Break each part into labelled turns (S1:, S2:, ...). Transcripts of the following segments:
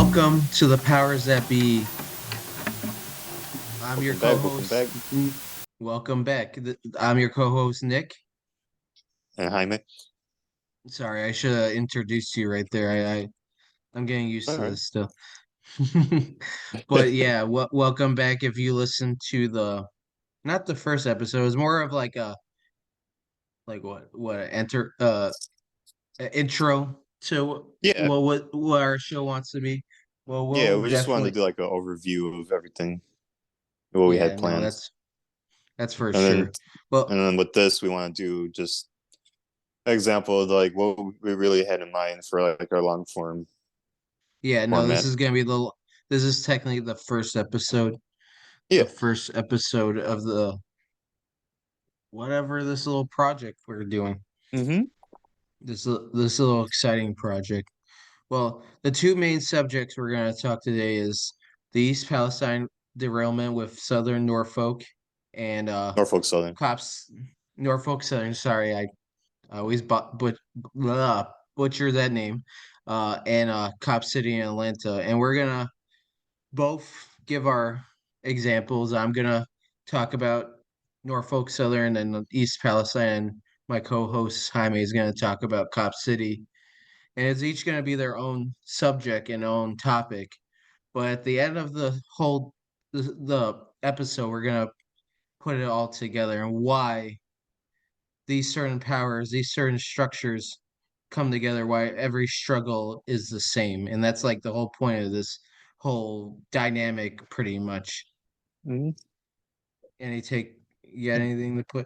S1: Welcome to the powers that be. I'm your
S2: Welcome back. Welcome
S1: co-host.
S2: back.
S1: Welcome back. I'm your co-host Nick.
S2: And Jaime.
S1: Sorry, I should have introduced you right there. I'm getting used
S2: All
S1: to
S2: right.
S1: this still. But yeah, welcome back. If you listen to the not the first episode, it's more of like a what enter intro to
S2: Yeah.
S1: what our show wants to be. Well,
S2: Yeah.
S1: we'll
S2: We just wanted to
S1: definitely
S2: do like an overview of everything, what we
S1: yeah,
S2: had
S1: no,
S2: planned.
S1: that's for
S2: And then
S1: sure. Well,
S2: with this we want to do just an example of like what we really had in mind for like our long form
S1: yeah, no, this
S2: format.
S1: is gonna be this is technically the
S2: Yeah.
S1: first episode of the whatever this little project we're doing.
S2: Mm-hmm.
S1: This little exciting project. Well, the two main subjects we're gonna talk today is the East Palestine derailment with Southern Norfolk and
S2: Norfolk Southern.
S1: cops Norfolk Southern. Sorry, I always butcher that name. And Cop City in Atlanta, and we're gonna both give our examples. I'm gonna talk about Norfolk Southern and East Palestine. My co-host Jaime is gonna talk about Cop City, and it's each gonna be their own subject and own topic. But at the end of the episode, we're gonna put it all together and why these certain powers, these certain structures come together, why every struggle is the same. And that's like the whole point of this whole dynamic, pretty much.
S2: Mm-hmm.
S1: You got anything to put?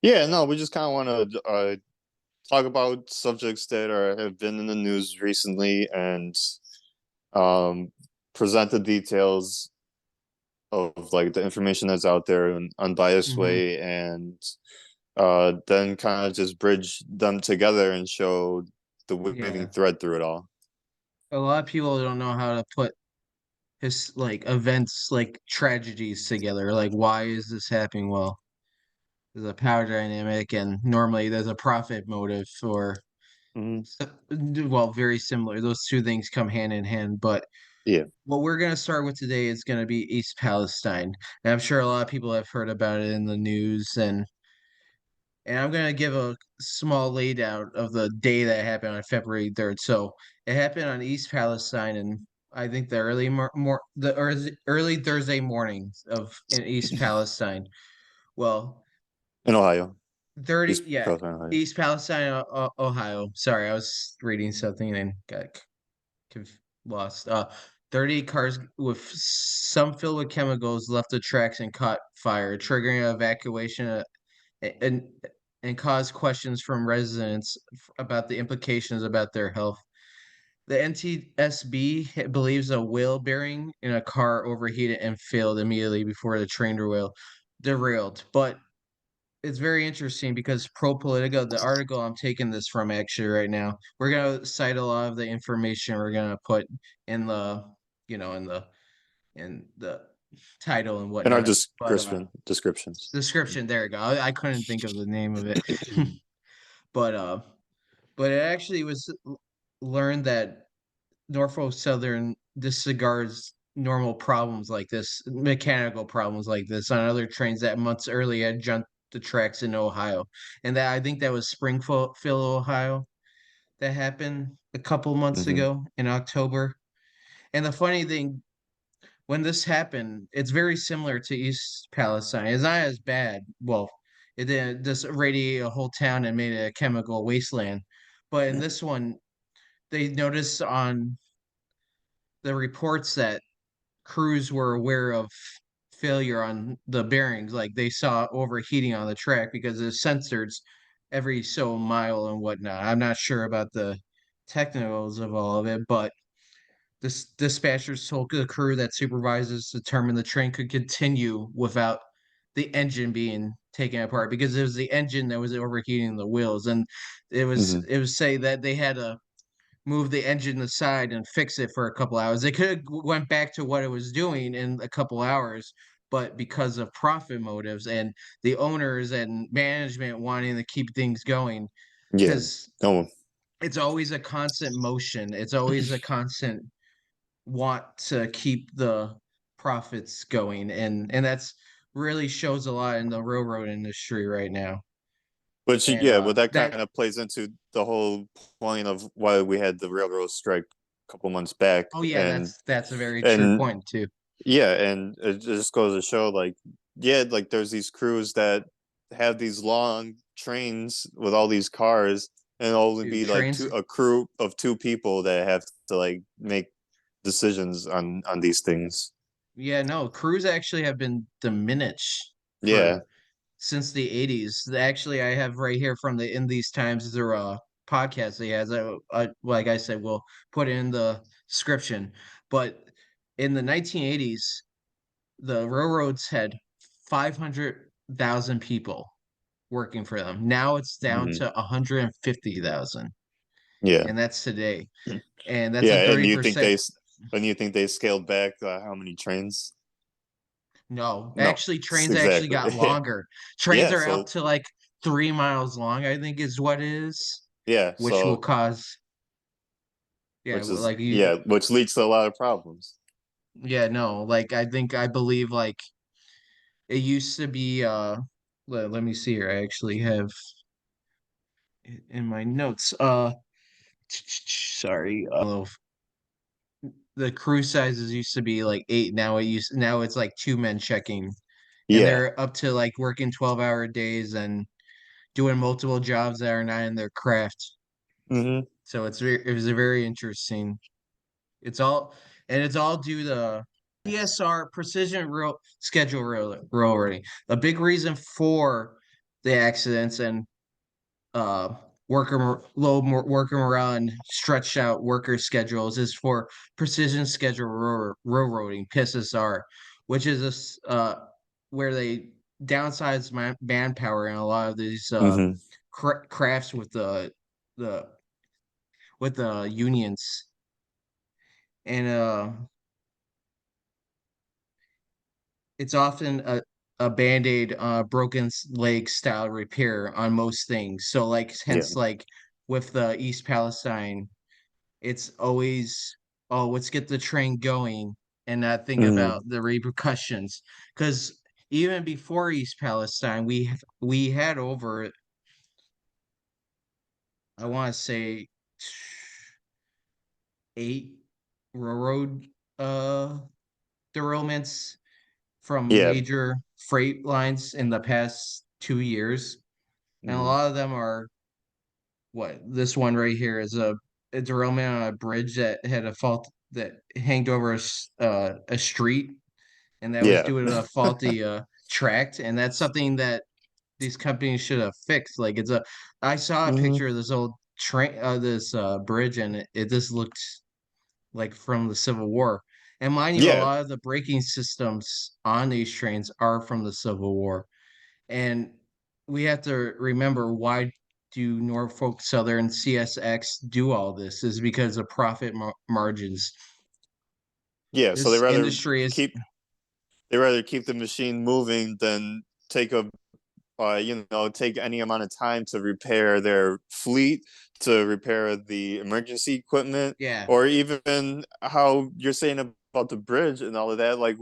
S2: Yeah. No, we just kind of want to talk about subjects that have been in the news recently and um, present the details of like the information that's out there in an unbiased
S1: Hmm.
S2: way and then kind of just bridge them together and show the weaving
S1: Yeah.
S2: thread through it all.
S1: A lot of people don't know how to put his like events like tragedies together. Like, why is this happening? Well, there's a power dynamic, and normally there's a profit motive for
S2: Mm-hmm.
S1: well, very similar. Those two things come hand in hand, but
S2: Yeah,
S1: what we're going to start with today is going to be East Palestine. And I'm sure a lot of people have heard about it in the news, and I'm going to give a small layout of the day that happened on February 3rd. So it happened on East Palestine, and I think the early Thursday morning of in East Palestine. Well,
S2: in Ohio,
S1: 30,
S2: East
S1: yeah,
S2: Palestine, Ohio.
S1: East Palestine, Ohio. Sorry, I was reading something and got lost. 30 cars with some filled with chemicals left the tracks and caught fire, triggering evacuation and and caused questions from residents about the implications about their health. The NTSB believes a wheel bearing in a car overheated and failed immediately before the train derailed. But it's very interesting because ProPublica, the article I'm taking this from actually right now, we're gonna cite a lot of the information we're gonna put in the, in the title and
S2: In our
S1: whatnot. But
S2: descriptions.
S1: description, there you go. I couldn't think of the name of it, but but it actually was learned that Norfolk Southern disregards normal problems like this, mechanical problems like this on other trains that months earlier had jumped the tracks in Ohio. And that I think that was Springfield, Ohio, that happened a couple months
S2: Mm-hmm.
S1: ago in October. And the funny thing, when this happened, it's very similar to East Palestine. It's not as bad. Well, it didn't just radiate a whole town and made it a chemical wasteland. But in this one, they noticed on the reports that crews were aware of failure on the bearings, like they saw overheating on the track because there's sensors every so mile and whatnot. I'm not sure about the technicals of all of it, but this dispatchers told the crew that supervisors determined the train could continue without the engine being taken apart because it was the engine that was overheating the wheels, and
S2: Mm-hmm.
S1: it was say that they had to move the engine aside and fix it for a couple hours. They could have went back to what it was doing in a couple hours, but because of profit motives and the owners and management wanting to keep things going,
S2: Yeah.
S1: because
S2: No.
S1: it's always a constant motion. It's always a constant. want to keep the profits going, and that's really shows a lot in the railroad industry right now.
S2: But
S1: And
S2: yeah, but that kind
S1: that
S2: of plays into the whole point of why we had the railroad strike a couple months back,
S1: oh yeah,
S2: and
S1: that's a very true
S2: and
S1: point too.
S2: yeah, and it just goes to show, like, yeah, like there's these crews that have these long trains with all these cars, and it'll only
S1: Dude,
S2: be like
S1: trains,
S2: a crew of two people that have to like make decisions on these things.
S1: yeah, no, crews actually have been diminished
S2: Yeah.
S1: for since the 80s. Actually, I have right here from the In These Times, there podcast he has. Like I said, we'll put it in the description. But in the 1980s, the railroads had 500,000 people working for them. Now it's down
S2: Hmm.
S1: to 150,000,
S2: Yeah.
S1: and that's today. And that's a
S2: Yeah, and you think
S1: 30%.
S2: they scaled back how many trains?
S1: No,
S2: No,
S1: actually, trains actually
S2: exactly.
S1: got longer. Trains
S2: Yeah,
S1: are up
S2: so
S1: to like 3 miles long, I think is what it is,
S2: yeah,
S1: which will
S2: so
S1: cause, yeah,
S2: which is
S1: like you,
S2: yeah, which leads to a lot of problems.
S1: yeah, no, like I believe like it used to be, let me see here. I actually have it in my notes. Sorry. The crew sizes used to be like eight. Now it's like two men checking, and
S2: Yeah.
S1: they're up to like working 12-hour days and doing multiple jobs that are not in their craft.
S2: Hmm.
S1: So it was a very interesting. It's all and it's all due to PSR precision real schedule railroading. A big reason for the accidents and uh worker morale and stretched out worker schedules is for precision schedule railroading PSSR, which is this where they downsize manpower in a lot of these
S2: Hmm.
S1: crafts the with the unions, and it's often a band-aid broken leg style repair on most things. So like
S2: Yeah.
S1: hence like with the East Palestine, it's always, oh, let's get the train going and not think
S2: Hmm.
S1: about the repercussions. Because even before East Palestine, we had over, I want to say, eight railroad uh derailments from
S2: Yeah.
S1: major freight lines in the past 2 years. And a
S2: Hmm.
S1: lot of them are what this one right here is a derailment on a bridge that had a fault that hanged over a street, and that was
S2: Yeah.
S1: due to a faulty tract, and that's something that these companies should have fixed. Like I saw a
S2: Hmm.
S1: picture of this old train, this bridge, and it just looked like from the Civil War. And mind you, a
S2: Yeah.
S1: lot of the braking systems on these trains are from the Civil War. And we have to remember, why do Norfolk Southern CSX do all this is because of profit margins.
S2: Yeah. So
S1: This industry is,
S2: they rather keep the machine moving than take a take any amount of time to repair their fleet, to repair the emergency equipment,
S1: yeah,
S2: or even how you're saying about the bridge and all of that. Like,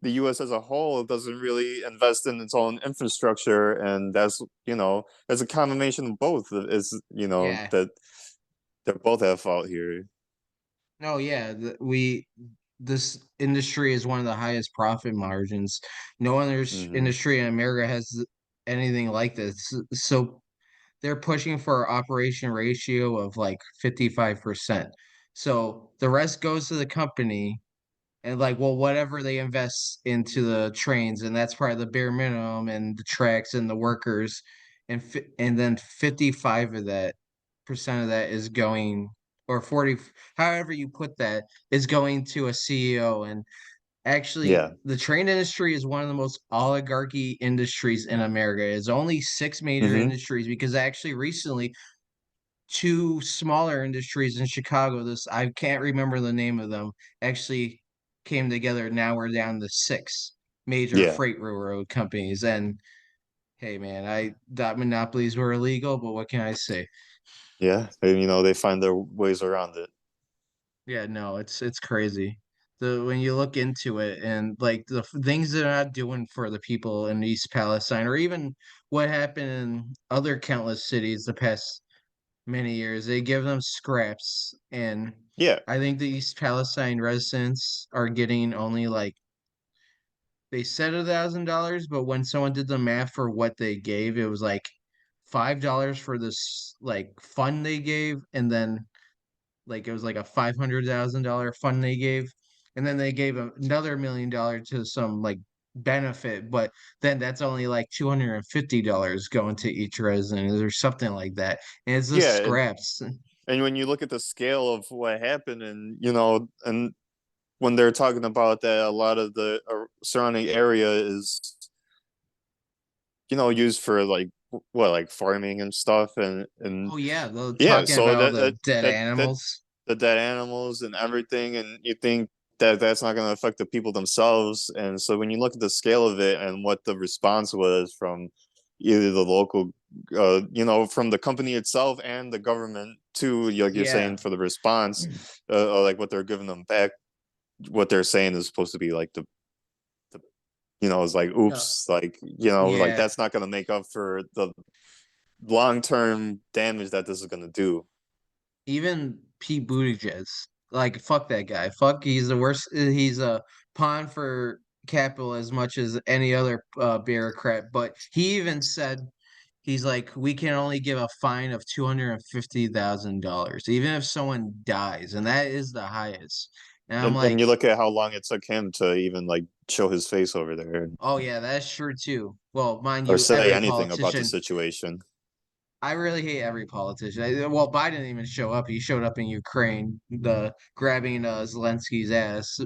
S2: the U.S. as a whole doesn't really invest in its own infrastructure, and that's a combination of both. Is
S1: yeah.
S2: that they're both at fault here.
S1: No, yeah. This industry is one of the highest profit margins. No other
S2: Hmm.
S1: industry in America has anything like this. So they're pushing for an operation ratio of like 55%. So the rest goes to the company, and like, well, whatever they invest into the trains, and that's probably the bare minimum, and the tracks and the workers, and then 55 of that percent of that is going, or 40, however you put that, is going to a CEO. And
S2: Yeah.
S1: actually, the train industry is one of the most oligarchy industries in America. It's only six major
S2: Hmm.
S1: industries, because actually recently two smaller industries in Chicago, this I can't remember the name of them, actually came together. Now we're down to six major
S2: Yeah.
S1: freight railroad companies. And hey man, I thought monopolies were illegal, but what can I say?
S2: Yeah. And, they find their ways around it.
S1: Yeah, no, it's crazy. The when you look into it and like things they're not doing for the people in East Palestine, or even what happened in other countless cities the past many years, they give them scraps, and
S2: Yeah,
S1: I think the East Palestine residents are getting only like they said $1,000, but when someone did the math for what they gave, it was like $5 for this like fund they gave, and then like it was like a $500,000 fund they gave, and then they gave another $1 million to some like benefit, but then that's only like $250 going to each resident or something like that, and it's the
S2: yeah,
S1: scraps.
S2: and when you look at the scale of what happened, and and when they're talking about that, a lot of the surrounding area is used for like what, like farming and stuff, and
S1: Oh yeah, they're
S2: yeah,
S1: talking
S2: so
S1: about
S2: that
S1: the dead
S2: that
S1: animals.
S2: the dead animals and everything, and you think that that's not going to affect the people themselves. And so when you look at the scale of it and what the response was from either the local, from the company itself and the government too, like you're saying,
S1: Yeah.
S2: for the response, or like what they're giving them back, what they're saying is supposed to be like the it's like,
S1: No.
S2: oops, like like
S1: Yeah.
S2: that's not going to make up for the long-term damage that this is going to do.
S1: Even Pete Buttigieg, like fuck that guy. Fuck, he's the worst. He's a pawn for capital as much as any other bureaucrat. But he even said he's like, we can only give a fine of $250,000, even if someone dies, and that is the highest. And I'm
S2: And
S1: like,
S2: you look at how long it took him to even like show his face over there
S1: oh yeah, that's true too. Well, mind
S2: or
S1: you,
S2: say
S1: every
S2: anything about the
S1: politician.
S2: situation.
S1: I really hate every politician. Well, Biden didn't even show up. He showed up in Ukraine, the grabbing Zelensky's ass.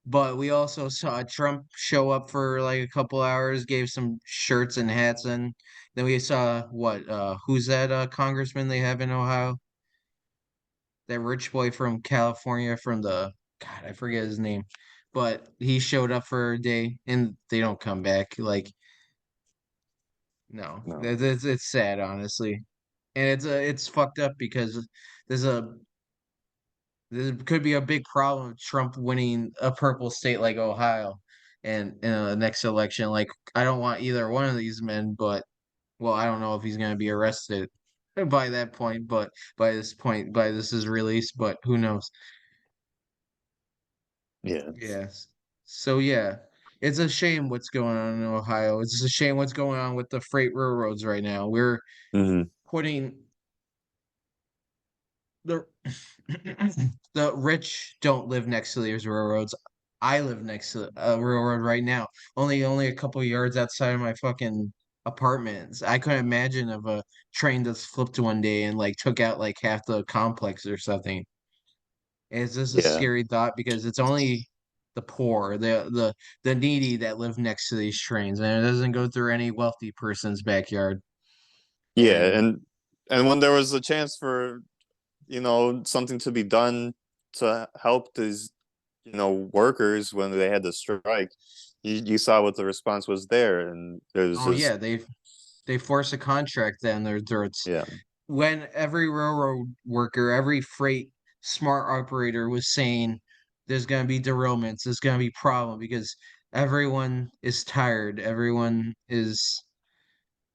S1: But we also saw Trump show up for like a couple hours, gave some shirts and hats, and then we saw what? Who's that congressman they have in Ohio? That rich boy from California, from the God, I forget his name, but he showed up for a day, and they don't come back. Like, no,
S2: No.
S1: it's sad, honestly, and it's fucked up because there's a there could be a big problem with Trump winning a purple state like Ohio and in the next election. Like, I don't want either one of these men, but well, I don't know if he's going to be arrested by that point, but by this point, by this is released, but who knows?
S2: Yeah.
S1: Yes. So yeah, it's a shame what's going on in Ohio. It's a shame what's going on with the freight railroads right now. We're
S2: Hmm.
S1: putting the the rich don't live next to these railroads. I live next to a railroad right now. Only a couple yards outside of my fucking apartments. I couldn't imagine if a train just flipped one day and like took out like half the complex or something. It's just a
S2: Yeah.
S1: scary thought because it's only the poor, the needy that live next to these trains, and it doesn't go through any wealthy person's backyard.
S2: Yeah.
S1: And
S2: And when there was a chance for something to be done to help these workers when they had to strike, you saw what the response was there, and there's
S1: oh
S2: just
S1: yeah, they force a contract down their throats.
S2: yeah,
S1: When every railroad worker, every freight smart operator was saying there's going to be derailments, there's going to be problem because everyone is tired, everyone is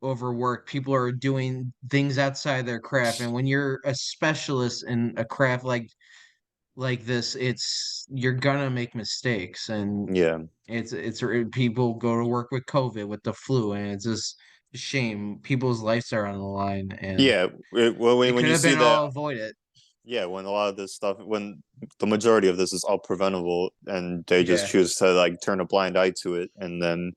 S1: overworked, people are doing things outside their craft, and when you're a specialist in a craft like this, it's you're gonna make mistakes, and
S2: yeah,
S1: it's people go to work with COVID, with the flu, and it's just a shame. People's lives are on the line, and
S2: yeah. Well,
S1: it
S2: when
S1: could
S2: you
S1: have
S2: see
S1: been
S2: that,
S1: all avoided.
S2: yeah, when a lot of this stuff, when the majority of this is all preventable, and they just
S1: Yeah.
S2: choose to like turn a blind eye to it, and then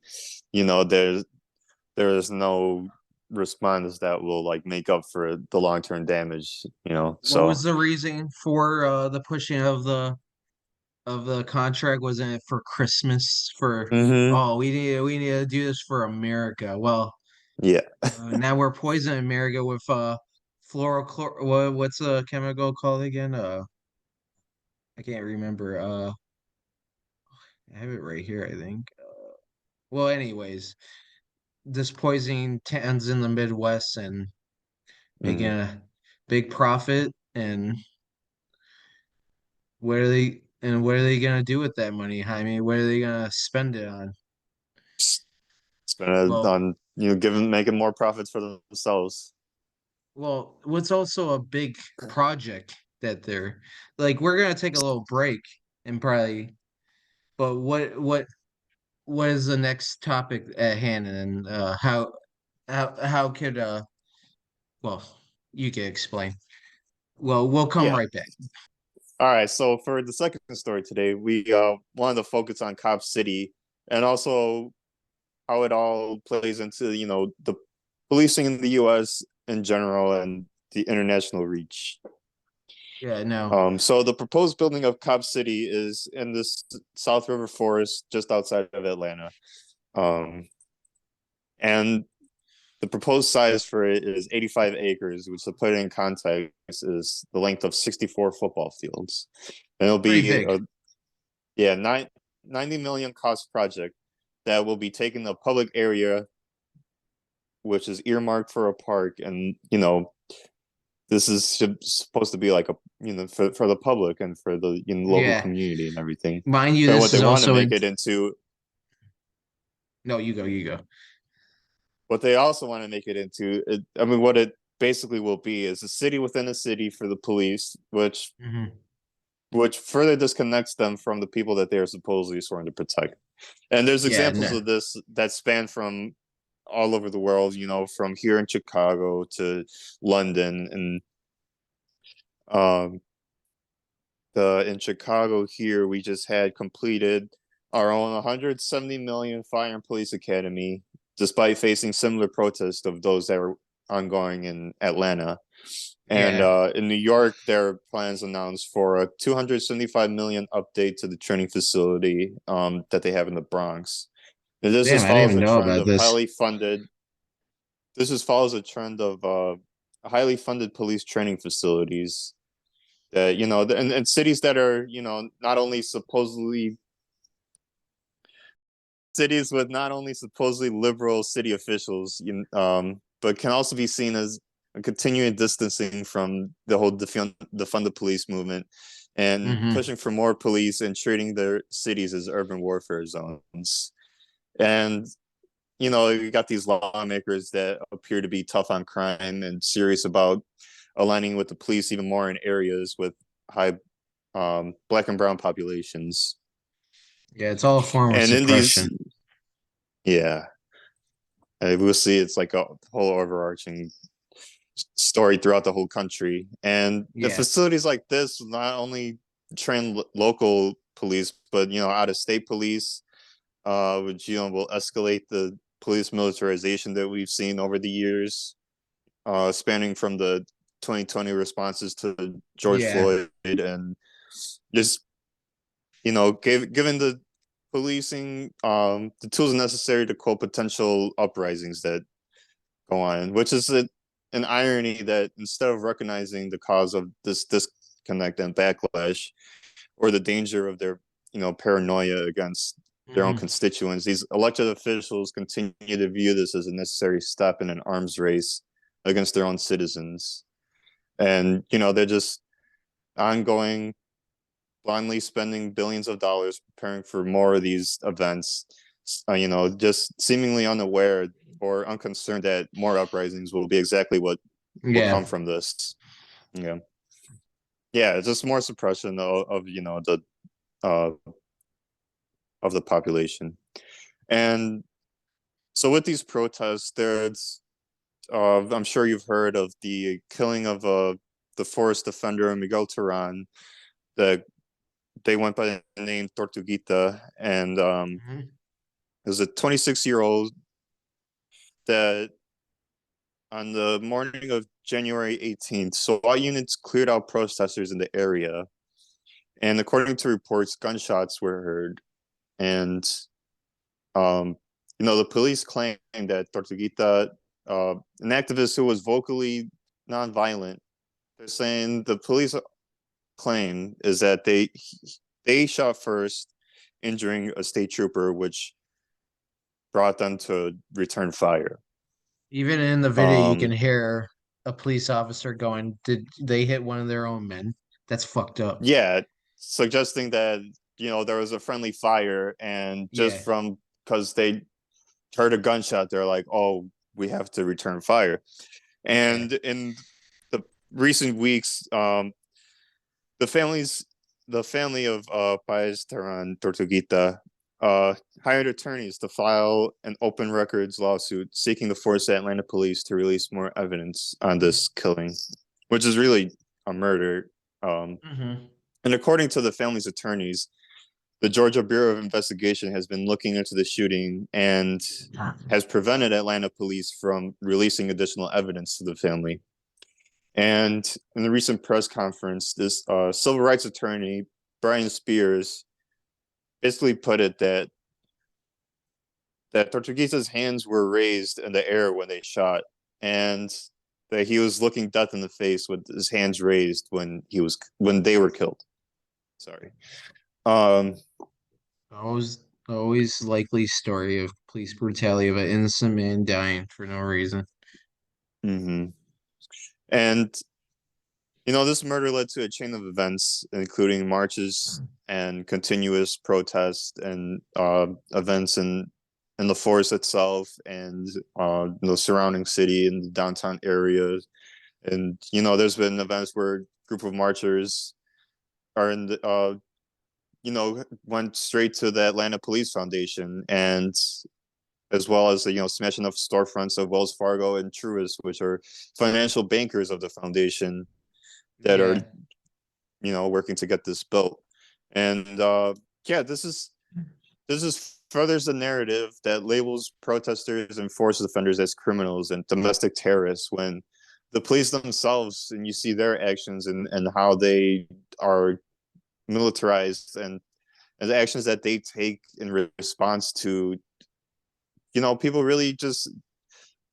S2: there's no response that will like make up for the long-term damage.
S1: What
S2: So
S1: was the reason for the pushing of the contract? Wasn't it for Christmas? For
S2: hmm
S1: oh, we need to do this for America. Well,
S2: yeah.
S1: now we're poisoning America with fluorochlor. What's the chemical called again? I can't remember. I have it right here, I think. Well, anyways, this poisoning towns in the Midwest and making
S2: Hmm.
S1: a big profit, and what are they gonna do with that money, Jaime? What are they gonna spend it on?
S2: Spend it
S1: Well,
S2: on giving making more profits for themselves.
S1: what's also a big project that they're like, we're gonna take a little break and probably, but what is the next topic at hand, and how could well, you can explain. Well, we'll come
S2: Yeah.
S1: right back.
S2: All right. So for the second story today, we wanted to focus on Cop City and also how it all plays into the policing in the U.S. in general and the international reach.
S1: Yeah, no.
S2: So the proposed building of Cobb City is in this South River Forest just outside of Atlanta. Um, and the proposed size for it is 85 acres, which to put it in context is the length of 64 football fields. And it'll
S1: Pretty
S2: be
S1: big.
S2: a yeah, 90 million cost project that will be taking the public area, which is earmarked for a park. And, this is supposed to be like for the public and for the local
S1: Yeah.
S2: community and everything.
S1: Mind you,
S2: And
S1: this
S2: what they
S1: is
S2: want to
S1: also
S2: make
S1: in.
S2: it into,
S1: No, you go.
S2: what they also want to make it into, I mean, what it basically will be is a city within a city for the police,
S1: Hmm.
S2: which further disconnects them from the people that they are supposedly sworn to protect. And there's
S1: Yeah,
S2: examples
S1: no.
S2: of this that span from all over the world, from here in Chicago to London. And um, in Chicago here, we just had completed our own 170 million fire and police academy, despite facing similar protests of those that were ongoing in Atlanta. And
S1: Yeah.
S2: in New York, there are plans announced for a 275 million update to the training facility that they have in the Bronx. And this
S1: Damn,
S2: just
S1: I didn't
S2: follows
S1: even
S2: a
S1: know
S2: trend
S1: about
S2: of
S1: this.
S2: highly funded. This just follows a trend of highly funded police training facilities that and cities that are not only supposedly cities with not only supposedly liberal city officials, but can also be seen as a continuing distancing from the whole defund the police movement and
S1: Hmm.
S2: pushing for more police and treating their cities as urban warfare zones. And you got these lawmakers that appear to be tough on crime and serious about aligning with the police even more in areas with high black and brown populations.
S1: Yeah, it's all a form of
S2: And in these,
S1: suppression.
S2: yeah, we'll see it's like a whole overarching story throughout the whole country. And the
S1: Yeah.
S2: facilities like this not only train local police, but out of state police, which will escalate the police militarization that we've seen over the years, spanning from the 2020 responses to George
S1: Yeah.
S2: Floyd and just given the policing the tools necessary to quell potential uprisings that go on, which is an irony that instead of recognizing the cause of this disconnect and backlash or the danger of their paranoia against their own
S1: Hmm.
S2: constituents, these elected officials continue to view this as a necessary step in an arms race against their own citizens. And they're just ongoing blindly spending billions of dollars preparing for more of these events, just seemingly unaware or unconcerned that more uprisings will be exactly what will
S1: Yeah.
S2: come from this. Yeah, yeah, it's just more suppression of uh, of the population. And so with these protests, there's I'm sure you've heard of the killing of the forest defender Miguel Turan. That they went by the name Tortuguita, and
S1: Hmm.
S2: there's a 26-year-old that on the morning of January 18th, SWAT units cleared out protesters in the area. And according to reports, gunshots were heard. And, um, the police claimed that Tortuguita, an activist who was vocally nonviolent, they're saying the police claim is that they shot first, injuring a state trooper, which brought them to return fire.
S1: Even in the video, you can
S2: Um,
S1: hear a police officer going, "Did they hit one of their own men?" That's fucked up.
S2: yeah, suggesting that there was a friendly fire, and just
S1: Yeah,
S2: from because they heard a gunshot, they're like, "Oh, we have to return fire."
S1: yeah.
S2: And in the recent weeks, the families, the family of Paez Terran Tortuguita hired attorneys to file an open records lawsuit seeking to force the Atlanta police to release more evidence on this killing, which is really a murder. Um,
S1: Hmm.
S2: and according to the family's attorneys, the Georgia Bureau of Investigation has been looking into the shooting and has prevented Atlanta police from releasing additional evidence to the family. And in the recent press conference, this civil rights attorney, Brian Spears, basically put it that Tortuguita's hands were raised in the air when they shot, and that he was looking death in the face with his hands raised when they were killed. Sorry. Um,
S1: Always, always likely story of police brutality of an innocent man dying for no reason.
S2: mhm. And this murder led to a chain of events, including marches and continuous protests and events in the forest itself and the surrounding city and the downtown area. And there's been events where a group of marchers are in the went straight to the Atlanta Police Foundation, and as well as smashing up storefronts of Wells Fargo and Truist, which are financial bankers of the foundation that are
S1: Yeah,
S2: working to get this built. And yeah, this is furthers the narrative that labels protesters and force offenders as criminals and domestic terrorists, when the police themselves, and you see their actions and how they are militarized, and the actions that they take in response to people really just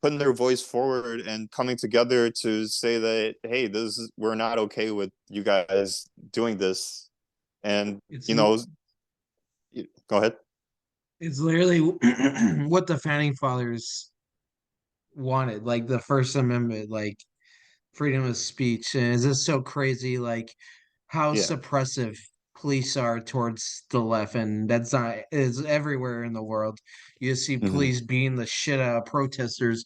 S2: putting their voice forward and coming together to say that, hey, we're not okay with you guys doing this. And
S1: it's
S2: you know go ahead.
S1: it's literally what the founding fathers wanted, like the First Amendment, like freedom of speech. And it's just so crazy, like how
S2: Yeah.
S1: suppressive police are towards the left, and that's not is everywhere in the world. You see
S2: Hmm.
S1: police beating the shit out of protesters,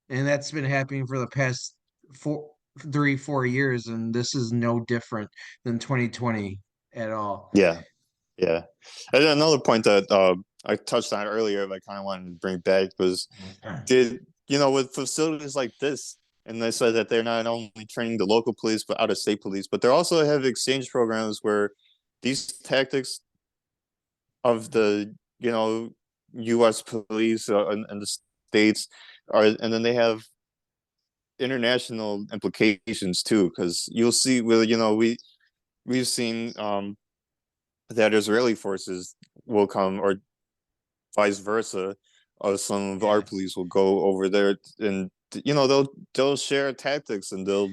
S1: and that's been happening for the past 4 3 4 years, and this is no different than 2020 at all.
S2: Yeah. Yeah. And another point that I touched on earlier, I kind of wanted to bring back, was did with facilities like this, and they said that they're not only training the local police but out of state police, but they also have exchange programs where these tactics of the U.S. police and the states are, and then they have international implications too, because you'll see, well, we've seen that Israeli forces will come, or vice versa. Some of our
S1: Yeah,
S2: police will go over there, and they'll share tactics, and they'll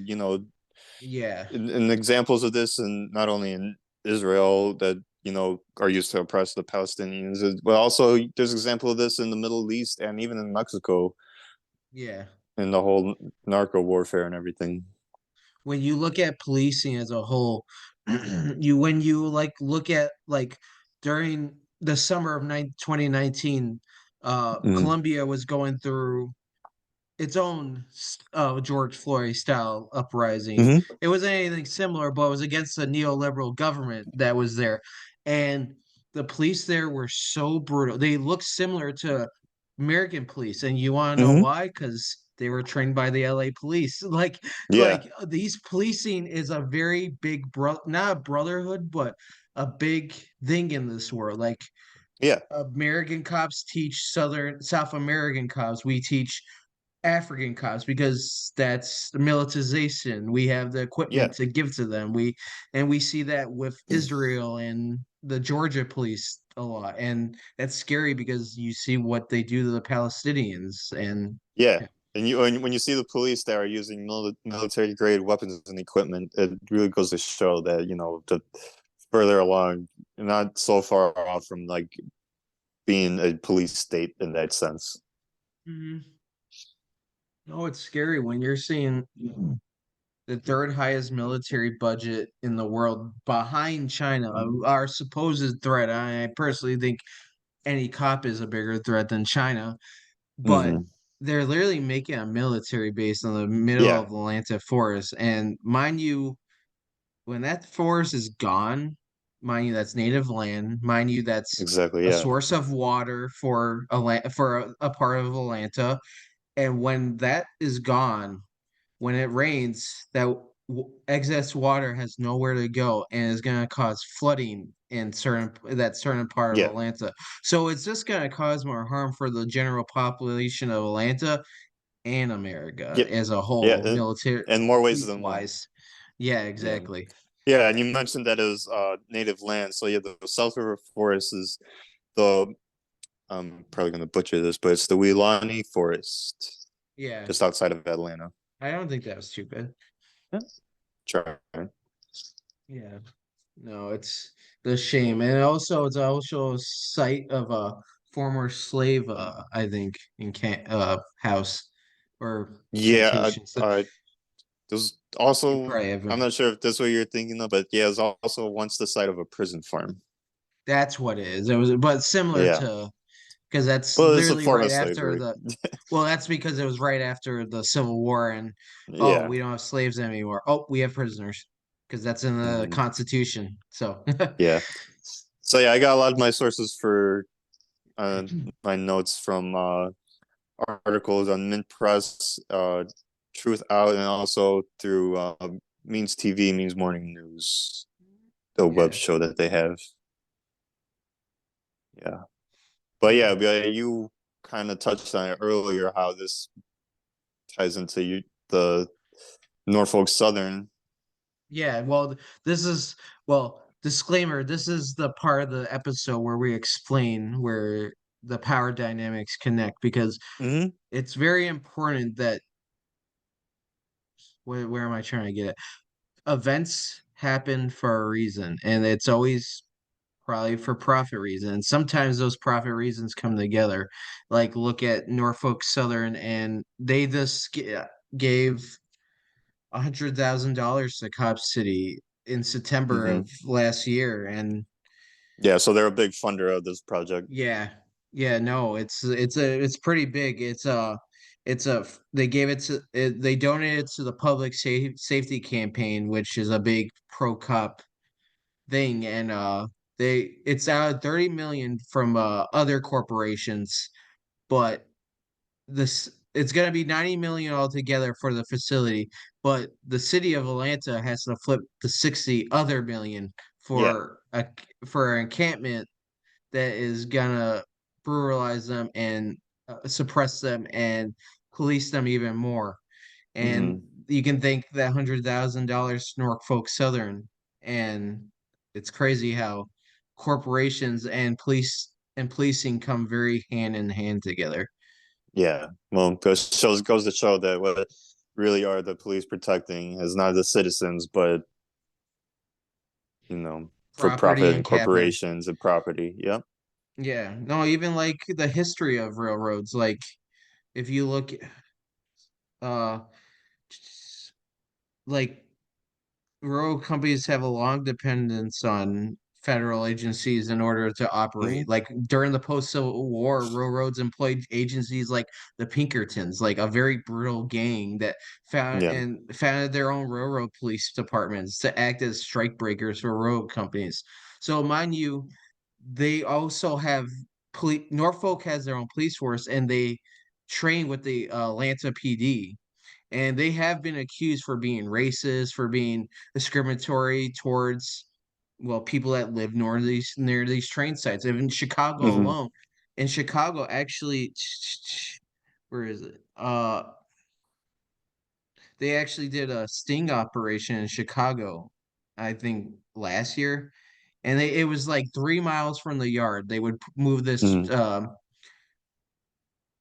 S1: yeah,
S2: in examples of this, and not only in Israel, that are used to oppress the Palestinians, but also there's example of this in the Middle East and even in Mexico,
S1: yeah.
S2: in the whole narco warfare and everything.
S1: When you look at policing as a whole, you when you like look at like during the summer of 2019,
S2: Mm-hmm.
S1: Colombia was going through its own George Floyd style uprising.
S2: Mm-hmm.
S1: It wasn't anything similar, but it was against the neoliberal government that was there. And the police there were so brutal. They looked similar to American police. And you want to know
S2: Mm-hmm.
S1: why? Because they were trained by the LA police.
S2: Yeah.
S1: These policing is a very big not a brotherhood, but a big thing in this world. Like
S2: Yeah.
S1: American cops teach South American cops. We teach African cops because that's the militarization. We have the
S2: Yeah.
S1: equipment to give to them. We see that with Israel and the Georgia police a lot. And that's scary because you see what they do to the Palestinians. And
S2: Yeah. And when you see the police that are using military grade weapons and equipment, it really goes to show that the further along, not so far off from like being a police state in that sense.
S1: Mhm. No, it's scary when you're seeing the third highest military budget in the world behind China. Our supposed threat. I personally think any cop is a bigger threat than China, but
S2: Hmm.
S1: they're literally making a military base in the middle
S2: Yeah,
S1: of the Atlanta forest. And mind you, when that forest is gone, mind you, that's native land. Mind you, that's
S2: exactly.
S1: a
S2: Yeah,
S1: source of water for a part of Atlanta. And when that is gone, when it rains, that excess water has nowhere to go and is going to cause flooding in certain part of
S2: yeah,
S1: Atlanta. So it's just going to cause more harm for the general population of Atlanta and America
S2: yep,
S1: as a
S2: yeah,
S1: whole, military
S2: in more ways than one.
S1: wise. Yeah,
S2: Yeah,
S1: exactly.
S2: yeah, and you mentioned that is native land. So yeah, the South River Forest is the I'm probably gonna butcher this, but it's the Weelaunee Forest,
S1: Yeah,
S2: just outside of Atlanta.
S1: I don't think that was too bad.
S2: Yeah, try.
S1: Yeah. No, it's the shame, and also it's also a site of a former slave, I think, in house or
S2: Yeah,
S1: plantation. So
S2: there's
S1: you
S2: also
S1: probably have
S2: I'm not sure if this is what you're thinking of, but yeah, it's also once the site of a prison farm.
S1: that's what it is. It was, but similar
S2: Yeah,
S1: to because that's
S2: well, it's a
S1: literally
S2: form
S1: right
S2: of
S1: after
S2: slavery.
S1: the. Well, that's because it was right after the Civil War, and oh,
S2: Yeah.
S1: we don't have slaves anymore. Oh, we have prisoners because that's in the
S2: Mhm.
S1: Constitution. So
S2: Yeah. So yeah, I got a lot of my sources for my notes from articles on Mint Press, Truth Out, and also through Means TV, Means Morning News, the web
S1: yeah,
S2: show that they have. Yeah, but yeah,
S1: yeah.
S2: but you kind of touched on it earlier how this ties into the Norfolk Southern.
S1: Yeah, well, this is disclaimer, this is the part of the episode where we explain where the power dynamics connect because
S2: Hmm.
S1: it's very important that where am I trying to get it? Events happen for a reason, and it's always probably for profit reasons. Sometimes those profit reasons come together. Like look at Norfolk Southern, and they just gave $100,000 to Cop City in September
S2: Hmm.
S1: of last year, and
S2: Yeah, so they're a big funder of this project.
S1: yeah, yeah, no, it's pretty big. They gave it to they donated it to the public safety campaign, which is a big pro cop thing, and it's out 30 million from other corporations, but this it's going to be 90 million altogether for the facility, but the city of Atlanta has to flip the 60 other million
S2: Yeah.
S1: for an encampment that is gonna brutalize them and suppress them and police them even more. And
S2: Hmm.
S1: you can thank that $100,000 Norfolk Southern, and it's crazy how corporations and policing come very hand in hand together.
S2: Yeah. Well, goes to show that what really are the police protecting is not the citizens, but for
S1: Property
S2: profit and
S1: and capital.
S2: corporations and property. Yep.
S1: Yeah, no, even like the history of railroads. Like if you look, uh, like railroad companies have a long dependence on federal agencies in order to operate.
S2: Hmm.
S1: Like during the post-Civil War, railroads employed agencies like the Pinkertons, like a very brutal gang that
S2: Yeah.
S1: founded their own railroad police departments to act as strike breakers for road companies. So mind you, they also have Norfolk has their own police force and they train with the Atlanta PD, and they have been accused for being racist, for being discriminatory towards people that live near these train sites. Even in Chicago
S2: Hmm.
S1: alone, in Chicago actually, where is it? They actually did a sting operation in Chicago, I think last year, and it was like 3 miles from the yard. They would move
S2: Hmm.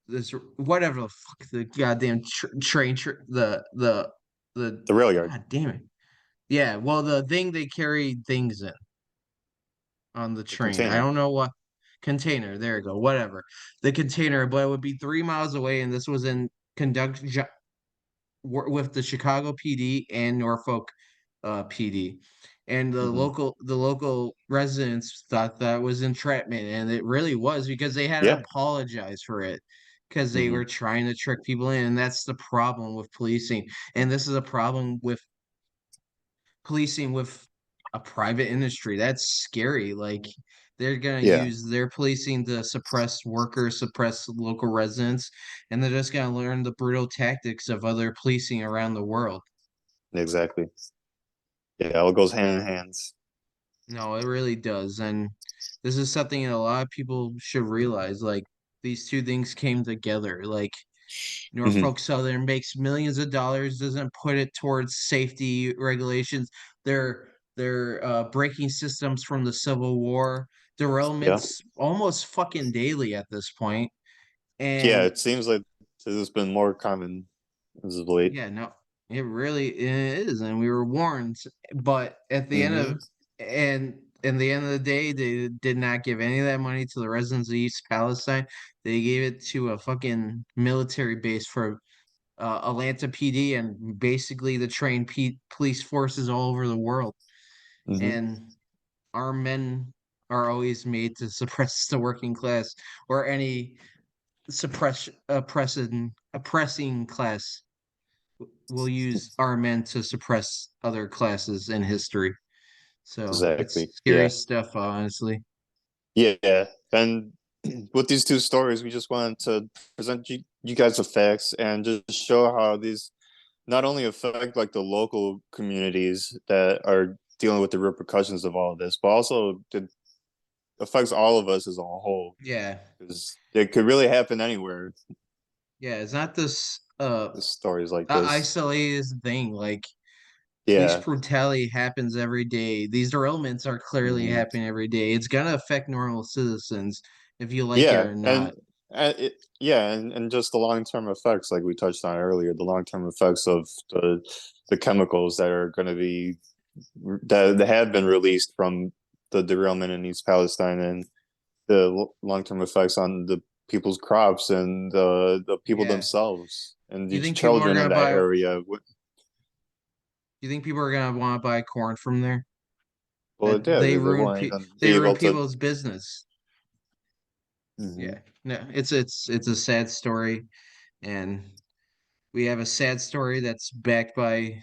S1: this whatever the fuck the goddamn train the
S2: The rail yard,
S1: god damn it. Yeah, well, the thing they carried things in on the
S2: the
S1: train. I
S2: container.
S1: don't know what container. There you go. Whatever. The container, but it would be 3 miles away, and this was in conduct with the Chicago PD and Norfolk PD. And
S2: Hmm.
S1: the local residents thought that was entrapment, and it really was because they had to
S2: Yeah.
S1: apologize for it because they
S2: Hmm.
S1: were trying to trick people in, and that's the problem with policing. And this is a problem with policing with a private industry. That's scary. Like they're gonna
S2: Yeah.
S1: use their policing to suppress workers, suppress local residents, and they're just gonna learn the brutal tactics of other policing around the world.
S2: Exactly. Yeah, it all goes hand in hand.
S1: No, it really does. And this is something that a lot of people should realize. Like these two things came together. Like
S2: Hmm.
S1: Norfolk Southern makes millions of dollars, doesn't put it towards safety regulations. They're breaking systems from the Civil War,
S2: Yeah.
S1: derailments almost fucking daily at this point.
S2: Yeah,
S1: And
S2: it seems like this has been more common as of late.
S1: yeah, no, it really is, and we were warned. But at the end
S2: Hmm.
S1: of and in the end of the day, they did not give any of that money to the residents of East Palestine. They gave it to a fucking military base for Atlanta PD and basically the trained police forces all over the world.
S2: Hmm.
S1: And our men are always made to suppress the working class or any oppressing class will use our men to suppress other classes in history. So it's
S2: Exactly.
S1: scary
S2: Yeah.
S1: stuff, honestly.
S2: Yeah. And with these two stories, we just wanted to present you guys the facts and just show how these not only affect like the local communities that are dealing with the repercussions of all of this, but also it affects all of us as a whole.
S1: Yeah.
S2: Because it could really happen anywhere.
S1: Yeah, it's not this
S2: Stories like this.
S1: isolated thing. Like police
S2: Yeah.
S1: brutality happens every day. These derailments are clearly
S2: Hmm.
S1: happening every day. It's gonna affect normal citizens if you like it
S2: Yeah,
S1: or not.
S2: and just the long term effects, like we touched on earlier, the long term effects of the chemicals that are going to be that have been released from the derailment in East Palestine, and the long term effects on the people's crops and the people
S1: Yeah.
S2: themselves and
S1: Do you
S2: the
S1: think people are
S2: children in
S1: gonna
S2: that
S1: buy? Do
S2: area.
S1: you think people are gonna want to buy corn from there?
S2: Well,
S1: That
S2: yeah, they won't even
S1: they
S2: be
S1: ruin
S2: able to.
S1: people's business.
S2: Mhm.
S1: Yeah. No, it's a sad story, and we have a sad story that's backed by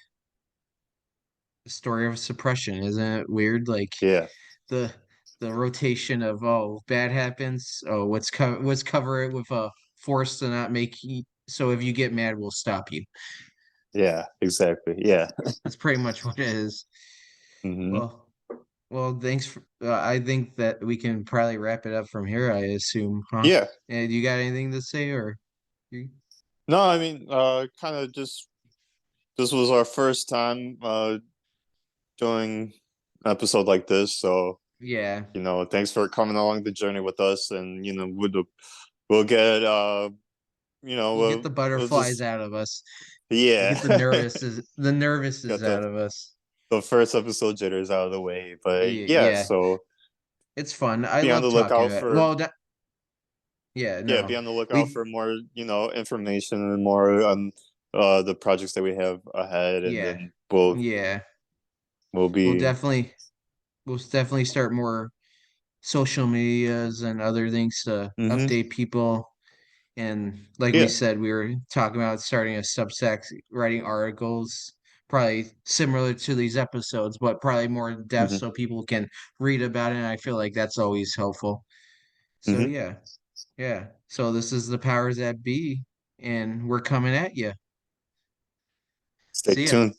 S1: a story of suppression. Isn't it weird? Like
S2: Yeah,
S1: the the rotation of oh bad happens, oh let's cover it with a force to not make you, so if you get mad we'll stop you.
S2: yeah, exactly. Yeah.
S1: That's pretty much what it is.
S2: Hmm.
S1: Well, thanks for, I think that we can probably wrap it up from here, I assume, huh?
S2: Yeah.
S1: And you got anything to say or you,
S2: No, I mean, kind of just this was our first time doing an episode like this, so
S1: yeah,
S2: thanks for coming along the journey with us, and we'll get
S1: we'll get the
S2: we'll
S1: butterflies
S2: just
S1: out of us. We'll
S2: yeah,
S1: get the nervousness
S2: got
S1: out of us.
S2: the first episode jitters out of the way, but yeah,
S1: Yeah,
S2: so
S1: it's fun. I
S2: be on
S1: love
S2: the
S1: talking
S2: lookout
S1: about it.
S2: for
S1: Well, yeah,
S2: yeah, be
S1: no.
S2: on the lookout
S1: We
S2: for more information and more on the projects that we have ahead, and
S1: yeah.
S2: then we'll
S1: Yeah.
S2: we'll
S1: We'll
S2: be
S1: definitely we'll definitely start more social medias and other things to
S2: hmm
S1: update people. And like we
S2: yeah.
S1: said, we were talking about starting a Substack, writing articles, probably similar to these episodes, but probably more in depth
S2: Hmm.
S1: so people can read about it. And I feel like that's always helpful. So
S2: Hmm.
S1: yeah, yeah. So this is the powers that be, and we're coming at you.
S2: Stay
S1: See ya.
S2: tuned.